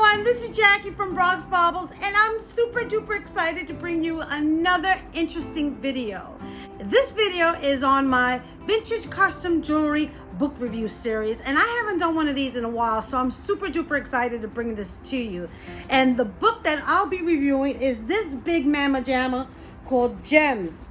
everyone, this is Jackie from Brock's Baubles, and I'm super duper excited to bring you another interesting video. This video is on my vintage custom jewelry book review series, and I haven't done one of these in a while, so I'm super duper excited to bring this to you. And the book that I'll be reviewing is this big mamma jamma called Gems,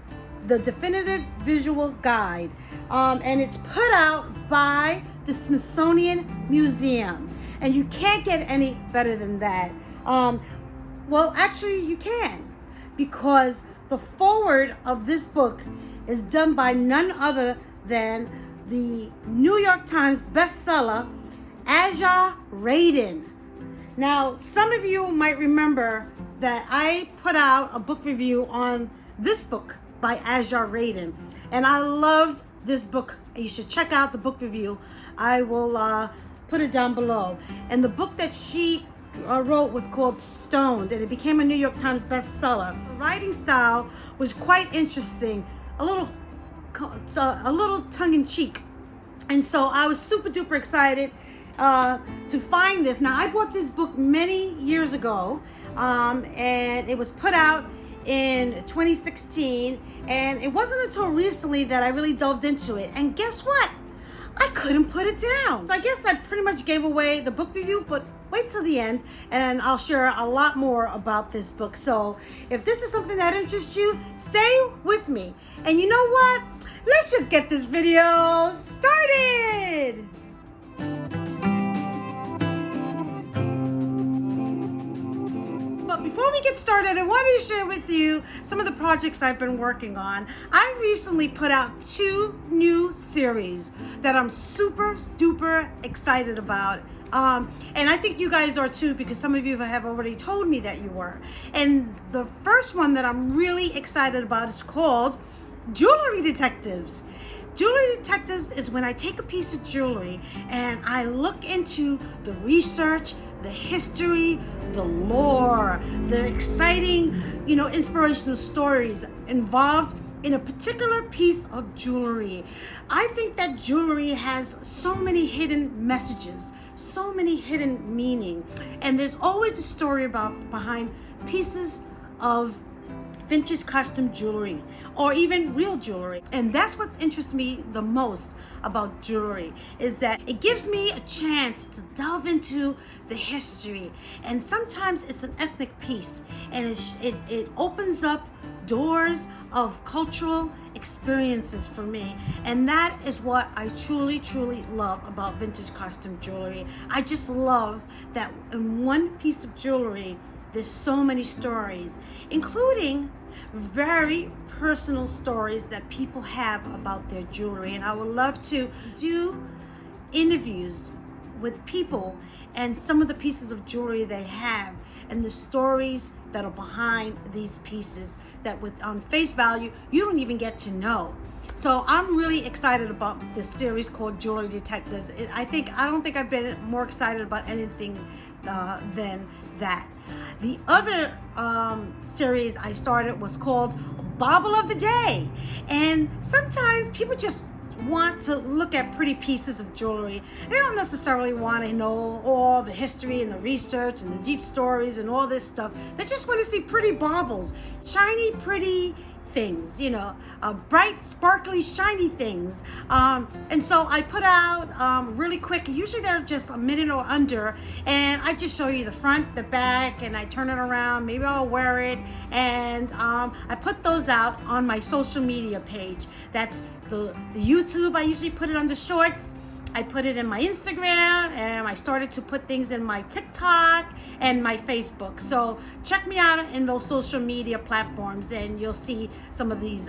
the Definitive Visual Guide, and it's put out by the Smithsonian Museum. And you can't get any better than that. Well, actually you can, because the foreword of this book is done by none other than the New York Times bestseller, Aja Radin. Now, some of you might remember that I put out a book review on this book by Aja Radin, and I loved this book. You should check out the book review. I will put it down below. And the book that she wrote was called Stoned, and it became a New York Times bestseller. The writing style was quite interesting, a little tongue-in-cheek, and so I was super duper excited to find this. Now, I bought this book many years ago, and it was put out in 2016, and it wasn't until recently that I really delved into it. And guess what? I couldn't put it down. So I guess I pretty much gave away the book review, but wait till the end and I'll share a lot more about this book. So if this is something that interests you, stay with me. And you know what? Let's just get this video started. But before we get started, I wanted to share with you some of the projects I've been working on. I recently put out 2 new series that I'm super duper excited about. And I think you guys are too, because some of you have already told me that you were. And the first one that I'm really excited about is called Jewelry Detectives. Jewelry Detectives is when I take a piece of jewelry and I look into the research, the history, the lore, the exciting, inspirational stories involved in a particular piece of jewelry. I think that jewelry has so many hidden messages, so many hidden meaning, and there's always a story behind pieces of vintage custom jewelry or even real jewelry. And that's what interests me the most about jewelry, is that it gives me a chance to delve into the history, and sometimes it's an ethnic piece, and it opens up doors of cultural experiences for me. And that is what I truly love about vintage custom jewelry. I just love that in one piece of jewelry there's so many stories, including very personal stories that people have about their jewelry. And I would love to do interviews with people and some of the pieces of jewelry they have and the stories that are behind these pieces that on face value you don't even get to know. So I'm really excited about this series called Jewelry Detectives. I don't think I've been more excited about anything than that. The other series I started was called Bauble of the Day. And sometimes people just want to look at pretty pieces of jewelry. They don't necessarily want to know all the history and the research and the deep stories and all this stuff. They just want to see pretty baubles, shiny, pretty things, bright, sparkly, shiny things. And so I put out really quick, usually they're just a minute or under, and I just show you the front, the back, and I turn it around, maybe I'll wear it, and I put those out on my social media page. That's the YouTube. I usually put it under shorts. I put it in my Instagram, and I started to put things in my TikTok and my Facebook. So check me out in those social media platforms and you'll see some of these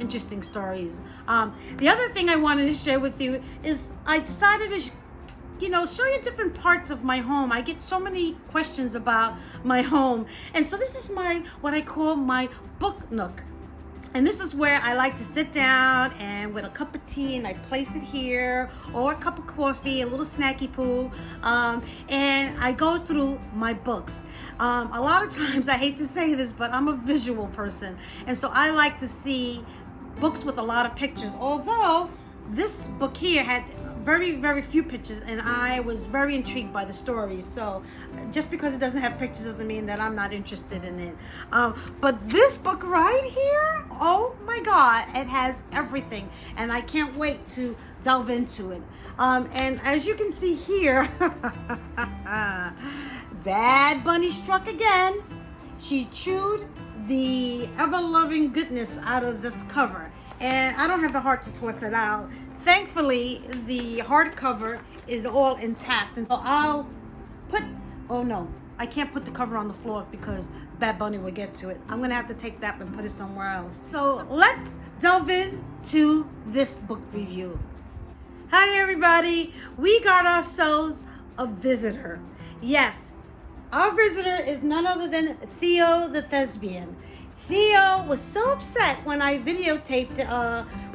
interesting stories. The other thing I wanted to share with you is I decided to show you different parts of my home. I get so many questions about my home. And so this is what I call my book nook. And this is where I like to sit down and with a cup of tea, and I place it here, or a cup of coffee, a little snacky poo, and I go through my books. A lot of times, I hate to say this, but I'm a visual person, and so I like to see books with a lot of pictures. Although this book here had very, very few pictures, and I was very intrigued by the story. So just because it doesn't have pictures doesn't mean that I'm not interested in it. But this book right here, oh my God, it has everything, and I can't wait to delve into it. And as you can see here, Bad Bunny struck again. She chewed the ever-loving goodness out of this cover, and I don't have the heart to toss it out. Thankfully, the hardcover is all intact, and so I'll put, oh no, I can't put the cover on the floor because Bad Bunny will get to it. I'm gonna have to take that and put it somewhere else. So let's delve into this book review. Hi everybody, we got ourselves a visitor. Yes, our visitor is none other than Theo the Thespian. Theo was so upset when I videotaped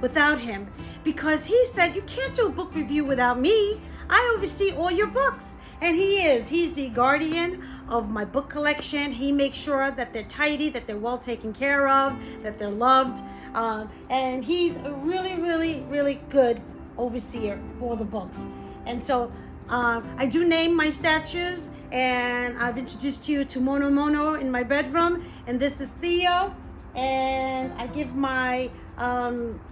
without him because he said, you can't do a book review without me. I oversee all your books. And he's the guardian of my book collection. He makes sure that they're tidy, that they're well taken care of, that they're loved. And he's a really, really, really good overseer for the books. And so I do name my statues, and I've introduced you to Mono Mono in my bedroom, and this is Theo. And I give my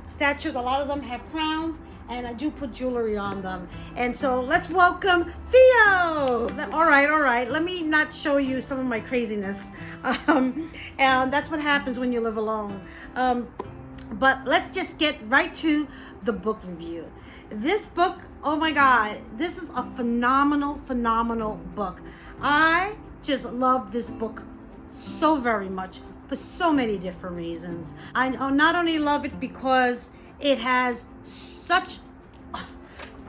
statues, a lot of them have crowns, and I do put jewelry on them. And so let's welcome Theo. All right, let me not show you some of my craziness. And that's what happens when you live alone. But let's just get right to the book review. This book, oh my God, this is a phenomenal, phenomenal book. I just love this book so very much for so many different reasons. I not only love it because it has such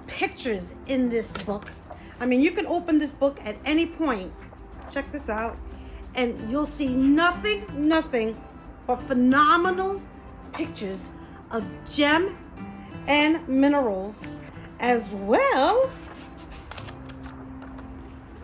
pictures in this book. I mean, you can open this book at any point. Check this out. And you'll see nothing but phenomenal pictures of gem and minerals, as well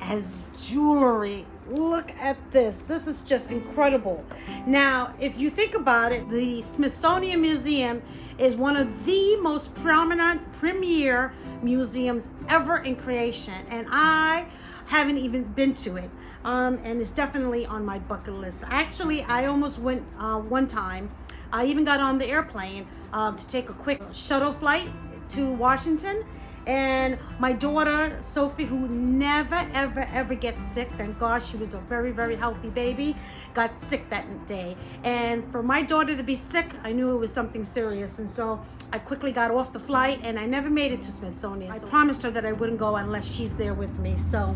as jewelry. Look at this. This is just incredible. Now, if you think about it, the Smithsonian Museum is one of the most prominent, premier museums ever in creation. And I haven't even been to it. And it's definitely on my bucket list. Actually, I almost went one time. I even got on the airplane to take a quick shuttle flight to Washington. And my daughter, Sophie, who never, ever gets sick, thank God, she was a very, very healthy baby, got sick that day. And for my daughter to be sick, I knew it was something serious. And so I quickly got off the flight, and I never made it to Smithsonian. I promised her that I wouldn't go unless she's there with me. So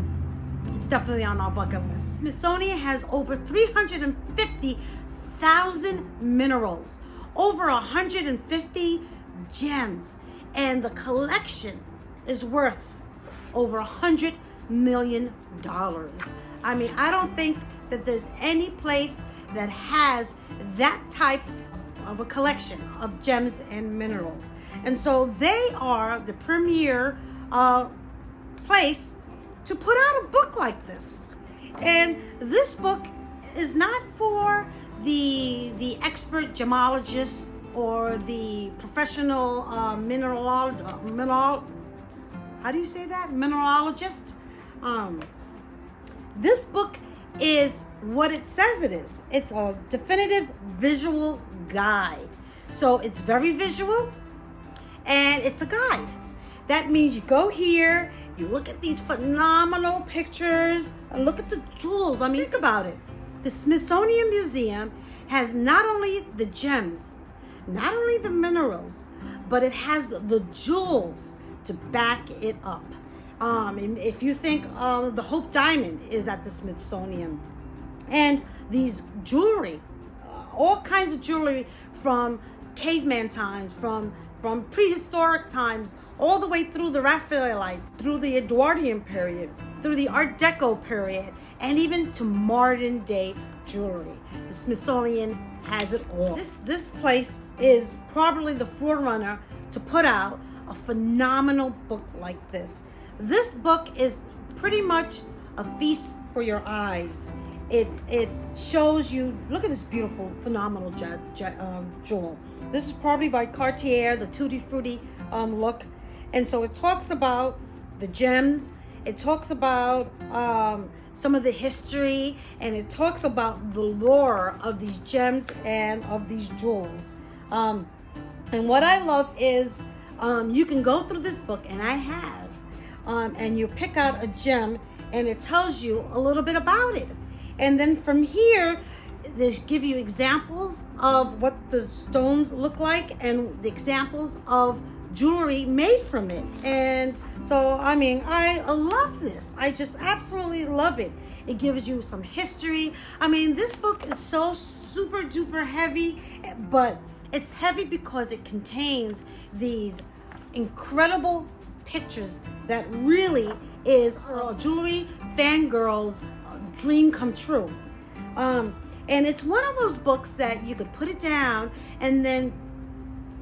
it's definitely on our bucket list. Smithsonian has over 350,000 minerals, over 150 gems, and the collection is worth over $100 million. I mean, I don't think that there's any place that has that type of a collection of gems and minerals. And so they are the premier place to put out a book like this. And this book is not for the expert gemologist or the professional mineralogist. This book is what it says it is. It's a definitive visual guide. So it's very visual, and it's a guide. That means you go here, you look at these phenomenal pictures, and look at the jewels. I mean, think about it. The Smithsonian Museum has not only the gems, not only the minerals, but it has the jewels to back it up. And if you think the Hope Diamond is at the Smithsonian, and these jewelry, all kinds of jewelry from caveman times, from prehistoric times, all the way through the Raphaelites, through the Edwardian period, through the Art Deco period, and even to modern day jewelry. The Smithsonian has it all. This place is probably the forerunner to put out a phenomenal book like this. This book is pretty much a feast for your eyes. It shows you, look at this beautiful, phenomenal jewel. This is probably by Cartier, the Tutti Frutti look. And so it talks about the gems. It talks about some of the history, and it talks about the lore of these gems and of these jewels. And what I love is you can go through this book, and I have, and you pick out a gem, and it tells you a little bit about it. And then from here, they give you examples of what the stones look like and the examples of jewelry made from it. And so, I mean, I love this. I just absolutely love it. It gives you some history. I mean, this book is so super duper heavy, but it's heavy because it contains these incredible pictures that really is a jewelry fangirl's dream come true. And it's one of those books that you could put it down and then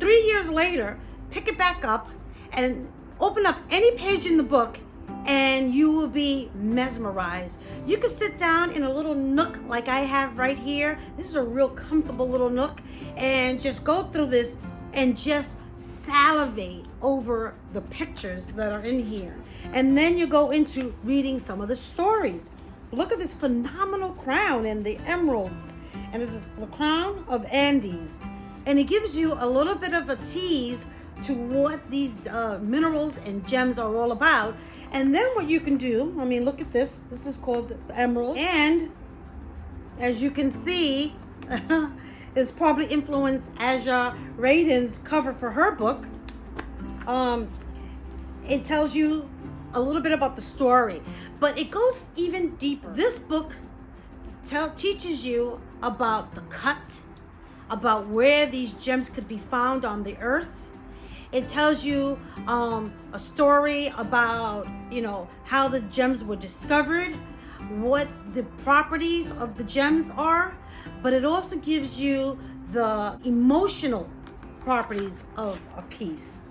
3 years later, pick it back up and open up any page in the book and you will be mesmerized. You could sit down in a little nook like I have right here. This is a real comfortable little nook, and just go through this and just salivate over the pictures that are in here. And then you go into reading some of the stories. Look at this phenomenal crown and the emeralds. And this is the crown of Andes. And it gives you a little bit of a tease to what these minerals and gems are all about. And then what you can do, I mean, look at this. This is called the emerald. And as you can see, is probably influenced Aja Radin's cover for her book. It tells you a little bit about the story, but it goes even deeper. This book teaches you about the cut, about where these gems could be found on the earth. It tells you a story about, how the gems were discovered, what the properties of the gems are, but it also gives you the emotional properties of a piece.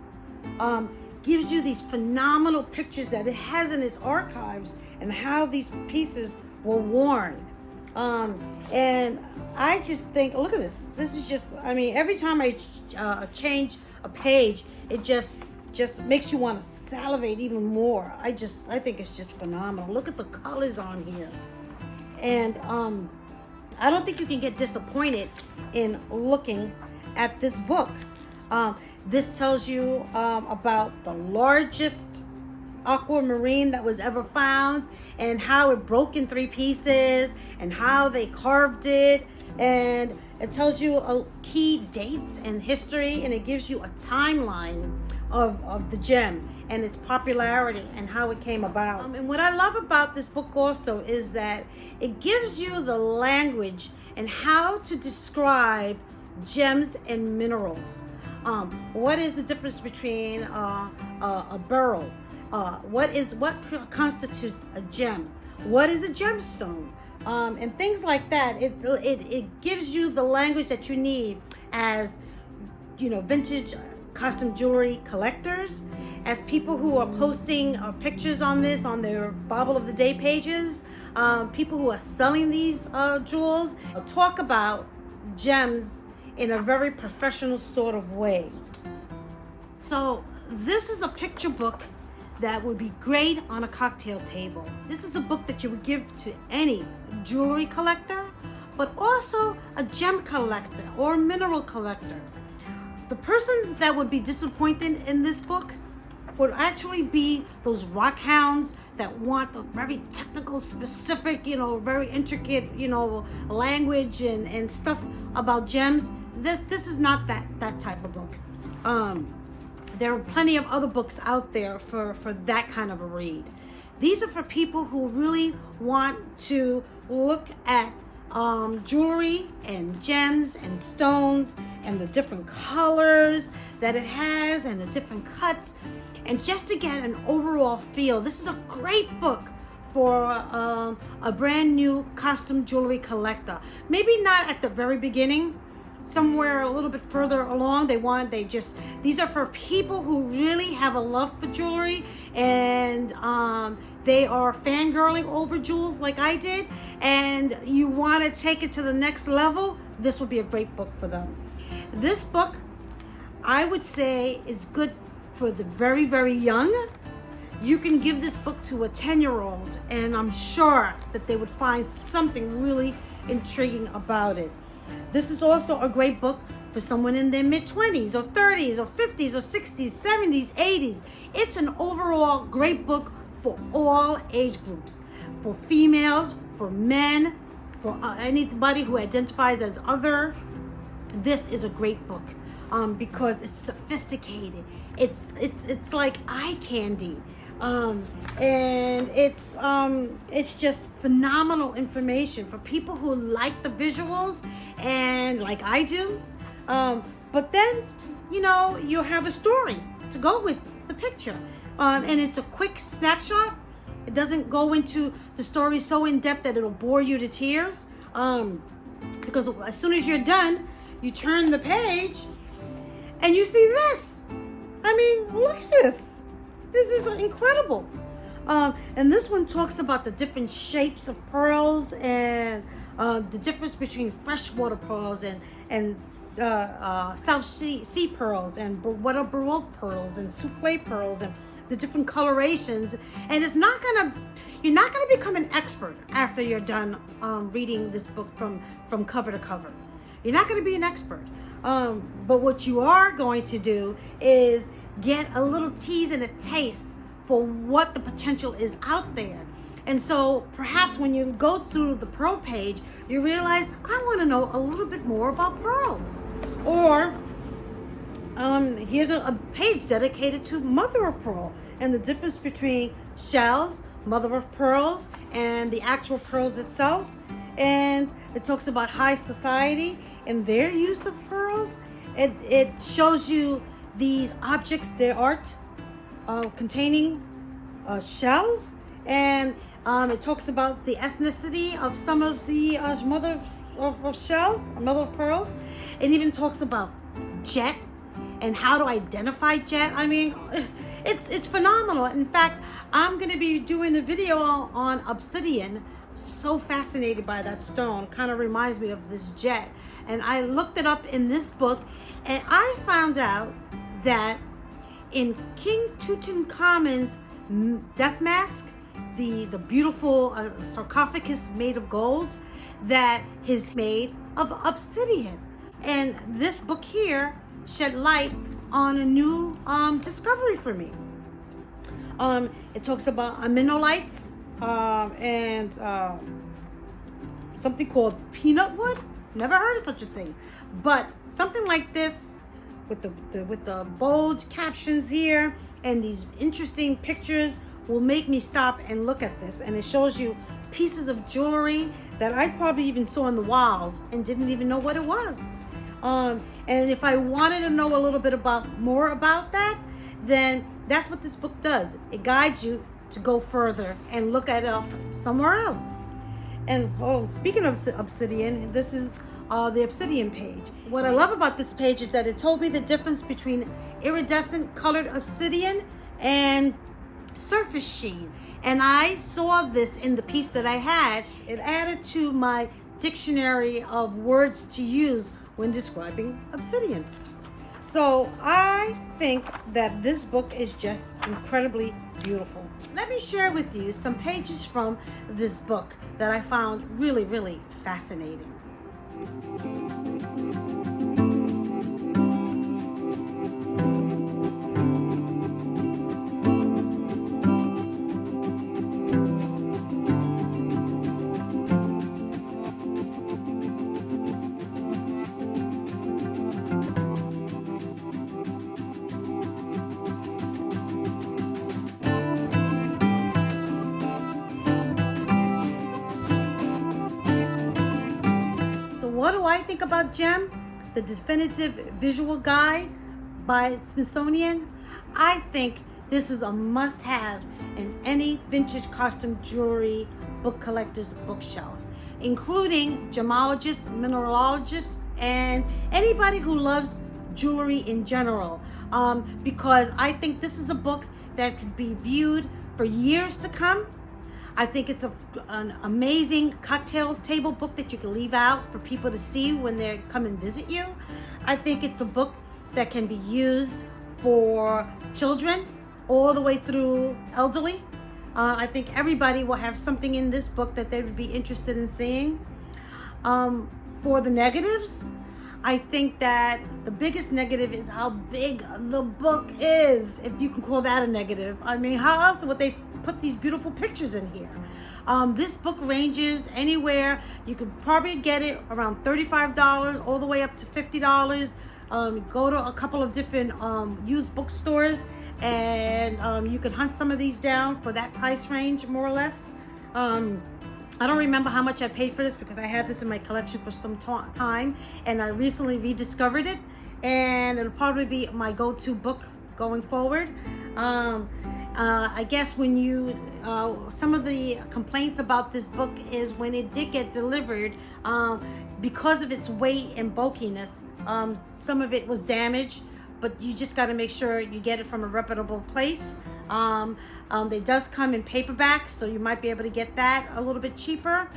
Gives you these phenomenal pictures that it has in its archives and how these pieces were worn. And I just think, look at this. This is just, I mean, every time I change a page, it just makes you want to salivate even more. I think it's just phenomenal. Look at the colors on here. And I don't think you can get disappointed in looking at this book. This tells you about the largest aquamarine that was ever found and how it broke in 3 pieces and how they carved it. And it tells you key dates and history, and it gives you a timeline of the gem and its popularity and how it came about. And what I love about this book also is that it gives you the language and how to describe gems and minerals. What is the difference between a beryl? What constitutes a gem? What is a gemstone? And things like that. It gives you the language that you need as vintage custom jewelry collectors, as people who are posting pictures on this on their Bible of the Day pages, people who are selling these jewels. Talk about gems in a very professional sort of way. So this is a picture book that would be great on a cocktail table. This is a book that you would give to any jewelry collector, but also a gem collector or mineral collector. The person that would be disappointed in this book would actually be those rock hounds that want the very technical, specific, very intricate, language and stuff about gems. This is not that type of book. There are plenty of other books out there for that kind of a read. These are for people who really want to look at jewelry and gems and stones and the different colors that it has and the different cuts, and just to get an overall feel. This is a great book for a brand new costume jewelry collector. Maybe not at the very beginning, somewhere a little bit further along. These are for people who really have a love for jewelry and they are fangirling over jewels like I did, and you want to take it to the next level. This would be a great book for them. This book, I would say, is good for the very, very young. You can give this book to a 10-year-old, and I'm sure that they would find something really intriguing about it. This is also a great book for someone in their mid-20s or 30s or 50s or 60s, 70s, 80s. It's an overall great book for all age groups, for females, for men, for anybody who identifies as other. This is a great book because it's sophisticated. It's like eye candy. And it's just phenomenal information for people who like the visuals and like I do. But then, you have a story to go with the picture. And it's a quick snapshot. It doesn't go into the story so in depth that it'll bore you to tears. Because as soon as you're done, you turn the page and you see this. I mean, look at this. This is incredible. And this one talks about the different shapes of pearls and the difference between freshwater pearls and South Sea pearls and what are baroque pearls and souffle pearls and the different colorations. And you're not gonna become an expert after you're done reading this book from cover to cover. You're not gonna be an expert. But what you are going to do is get a little tease and a taste for what the potential is out there. And so perhaps when you go through the pearl page, you realize, I want to know a little bit more about pearls. Or here's a page dedicated to mother of pearl and the difference between shells, mother of pearls, and the actual pearls itself. And it talks about high society and their use of pearls. It shows you these objects, their art, containing shells, and it talks about the ethnicity of some of the mother of shells, mother of pearls. It even talks about jet and how to identify jet. I mean, it's phenomenal. In fact, I'm going to be doing a video on obsidian. So fascinated by that stone. Kind of reminds me of this jet. And I looked it up in this book, and I found out that in King Tutankhamun's death mask, the beautiful sarcophagus made of gold, that is made of obsidian. And this book here shed light on a new discovery for me. It talks about aminolites and something called peanut wood. Never heard of such a thing, but something like this with the bold captions here and these interesting pictures will make me stop and look at this. And it shows you pieces of jewelry that I probably even saw in the wild and didn't even know what it was. And if I wanted to know a little bit more about that, then that's what this book does. It guides you to go further and look it up somewhere else. And speaking of obsidian, this is the obsidian page. What I love about this page is that it told me the difference between iridescent colored obsidian and surface sheen. And I saw this in the piece that I had. It added to my dictionary of words to use when describing obsidian. So I think that this book is just incredibly beautiful. Let me share with you some pages from this book that I found really, really fascinating. What do I think about Gem, the definitive visual guide by Smithsonian? I think this is a must-have in any vintage costume jewelry book collector's bookshelf, including gemologists, mineralogists, and anybody who loves jewelry in general, because I think this is a book that could be viewed for years to come. I think it's an amazing cocktail table book that you can leave out for people to see when they come and visit you. I think it's a book that can be used for children all the way through elderly. I think everybody will have something in this book that they would be interested in seeing. For the negatives, I think that the biggest negative is how big the book is, if you can call that a negative. I mean, how else would they put these beautiful pictures in here? This book ranges anywhere. You could probably get it around $35 all the way up to $50. Go to a couple of different used bookstores, and you can hunt some of these down for that price range, more or less. I don't remember how much I paid for this because I had this in my collection for some time, and I recently rediscovered it, and it'll probably be my go-to book going forward. I guess when you, some of the complaints about this book is when it did get delivered, because of its weight and bulkiness, some of it was damaged, but you just got to make sure you get it from a reputable place. It does come in paperback, so you might be able to get that a little bit cheaper.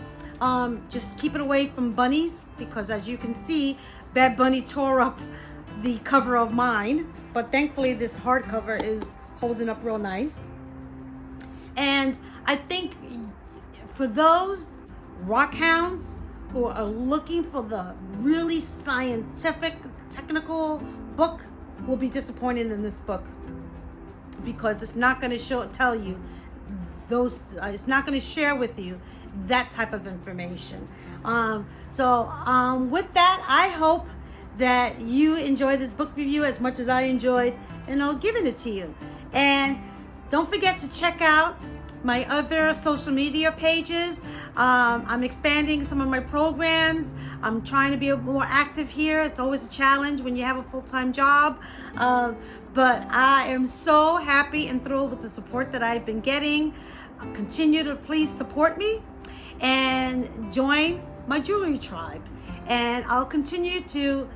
Just keep it away from bunnies, because as you can see, Bad Bunny tore up the cover of mine, but thankfully this hardcover is holding up real nice. And I think for those rockhounds who are looking for the really scientific, technical book, will be disappointed in this book, because it's not going to tell you those. It's not going to share with you that type of information. With that, I hope that you enjoy this book review as much as I enjoyed, giving it to you. And don't forget to check out my other social media pages. I'm expanding some of my programs. I'm trying to be more active here. It's always a challenge when you have a full-time job. But I am so happy and thrilled with the support that I've been getting. Continue to please support me and join my jewelry tribe. And I'll continue to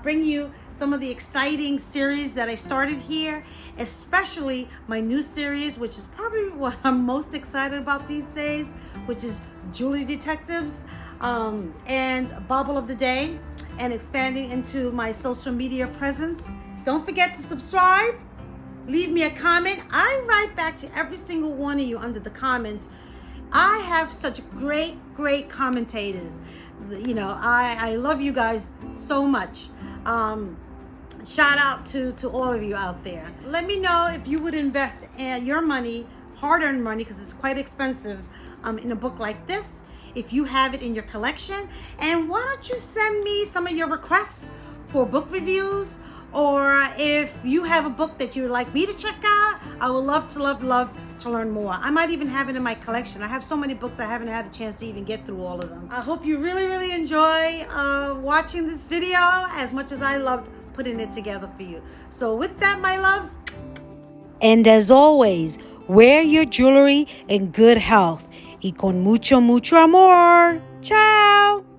bring you some of the exciting series that I started here, especially my new series, which is probably what I'm most excited about these days, which is Jewelry Detectives, and Bauble of the Day, and expanding into my social media presence. Don't forget to subscribe, leave me a comment. I write back to every single one of you under the comments. I have such great commentators. I love you guys so much. Shout out to all of you out there. Let me know if you would invest your money, hard-earned money, because it's quite expensive, in a book like this, if you have it in your collection. And why don't you send me some of your requests for book reviews, or if you have a book that you would like me to check out. I would love to learn more. I might even have it in my collection. I have so many books I haven't had a chance to even get through all of them. I hope you really enjoy watching this video as much as I loved putting it together for you. So with that, my loves, and as always, wear your jewelry in good health y con mucho amor. Ciao.